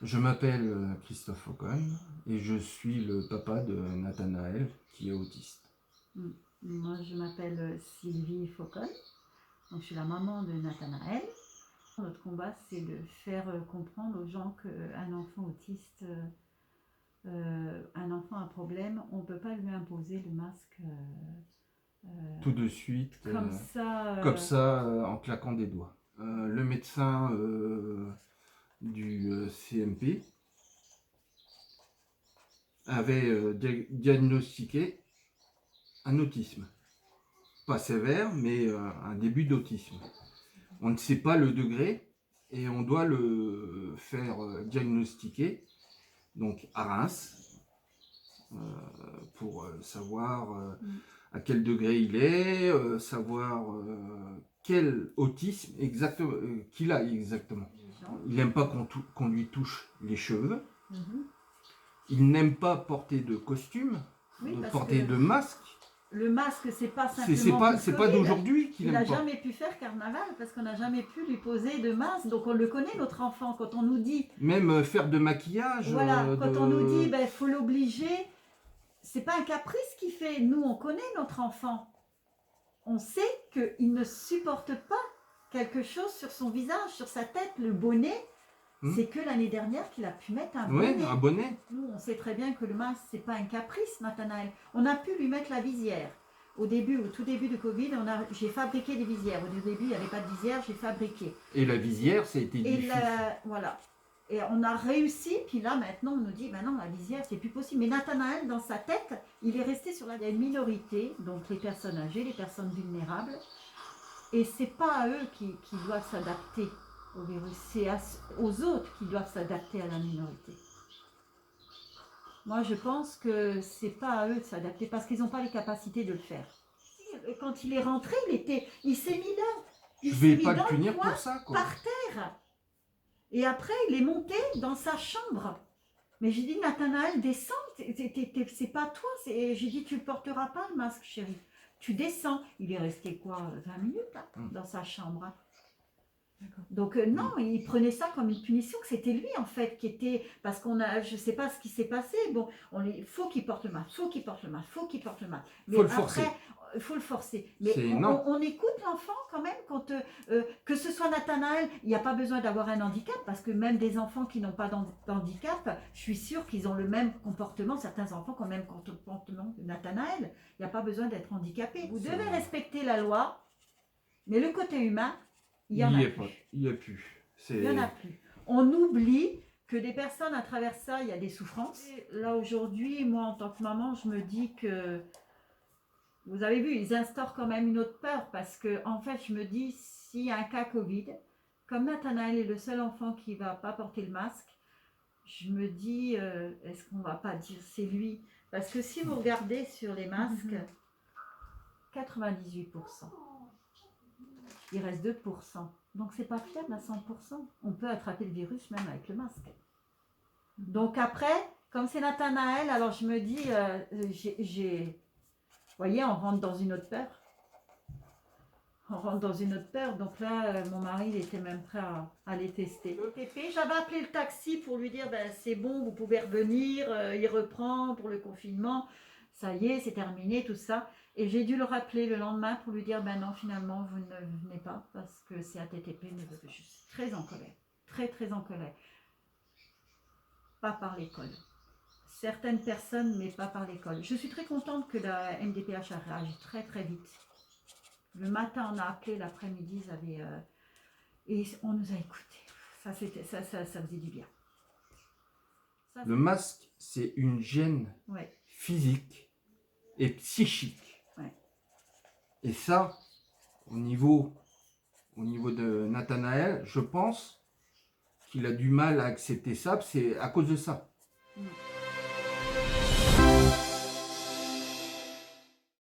Je m'appelle Christophe Faucon et je suis le papa de Nathanaël qui est autiste. Moi, je m'appelle Sylvie Faucon, donc je suis la maman de Nathanaël. Notre combat, c'est de faire comprendre aux gens qu'un enfant autiste, un enfant à problème, on ne peut pas lui imposer le masque Tout de suite, comme ça. en claquant des doigts. Le médecin du CMP avait diagnostiqué un autisme. Pas sévère, mais un début d'autisme. On ne sait pas le degré et on doit le faire diagnostiquer donc à Reims pour savoir à quel degré il est, savoir quel autisme exactement qu'il a exactement. Il n'aime pas qu'on lui touche les cheveux. Il n'aime pas porter de costume, porter de masque. Le masque, c'est pas simplement c'est pas d'aujourd'hui qu'il aime pas. Il n'a jamais pu faire carnaval parce qu'on n'a jamais pu lui poser de masque. Donc on le connaît, notre enfant, quand on nous dit... Même faire de maquillage. Voilà, quand on nous dit, ben, faut l'obliger, c'est pas un caprice qu'il fait. Nous, on connaît notre enfant. On sait qu'il ne supporte pas quelque chose sur son visage, sur sa tête, le bonnet. C'est que l'année dernière qu'il a pu mettre un bonnet. Oui, un bonnet. Nous, on sait très bien que le masque, c'est pas un caprice, Nathanaël. On a pu lui mettre la visière. Au tout début du Covid, j'ai fabriqué des visières. Au début, il n'y avait pas de visière, j'ai fabriqué. Et la visière, ça a été difficile. Voilà. Et on a réussi, puis là, maintenant, on nous dit, ben non, la visière, c'est plus possible. Mais Nathanaël, dans sa tête, il est resté sur il y a une minorité, donc les personnes âgées, les personnes vulnérables. Et c'est pas à eux qui doivent s'adapter au virus, c'est aux autres qui doivent s'adapter à la minorité. Moi, je pense que c'est pas à eux de s'adapter parce qu'ils n'ont pas les capacités de le faire. Quand il est rentré, il s'est mis là. Je vais pas le punir pour ça, quoi. Par terre. Et après, il est monté dans sa chambre. Mais j'ai dit, Nathanaël, descends. C'est pas toi. J'ai dit, tu ne porteras pas le masque, chérie. Tu descends. Il est resté quoi, 20 minutes là, dans sa chambre. Donc non, il prenait ça comme une punition, que c'était lui en fait qui était, parce je sais pas ce qui s'est passé, bon, faut qu'il porte le masque, faut qu'il porte le masque, faut qu'il porte le masque. Mais faut le forcer. Faut le forcer. Mais on écoute l'enfant quand même quand que ce soit Nathanaël, il n'y a pas besoin d'avoir un handicap parce que même des enfants qui n'ont pas d'handicap, je suis sûre qu'ils ont le même comportement. Certains enfants ont le même comportement que Nathanaël. Il n'y a pas besoin d'être handicapé. Vous devez respecter la loi, mais le côté humain. Il n'y en a plus. Il n'y en a plus. On oublie que des personnes à travers ça, il y a des souffrances. Et là aujourd'hui, moi en tant que maman, je me dis que, vous avez vu, ils instaurent quand même une autre peur parce que en fait, je me dis, s'il y a un cas Covid, comme Nathanaël est le seul enfant qui ne va pas porter le masque, je me dis, est-ce qu'on ne va pas dire c'est lui? Parce que si vous regardez sur les masques, 98%. Il reste 2%. Donc, c'est pas fiable à 100%. On peut attraper le virus même avec le masque. Donc, après, comme c'est Nathanaël, alors je me dis, vous voyez, on rentre dans une autre peur. Donc là, mon mari, il était même prêt à les tester. J'avais appelé le taxi pour lui dire, ben, c'est bon, vous pouvez revenir, il reprend pour le confinement. Ça y est, c'est terminé, tout ça. Et j'ai dû le rappeler le lendemain pour lui dire, ben non, finalement, vous ne venez pas parce que c'est ATTP. Mais je suis très en colère, très, très en colère. Pas par l'école. Certaines personnes, mais pas par l'école. Je suis très contente que la MDPH a réagi très, très vite. Le matin, on a appelé, l'après-midi, et on nous a écoutés. Ça faisait du bien. Le masque, c'est une gêne physique et psychique. Et ça, au niveau de Nathanaël, je pense qu'il a du mal à accepter ça, c'est à cause de ça.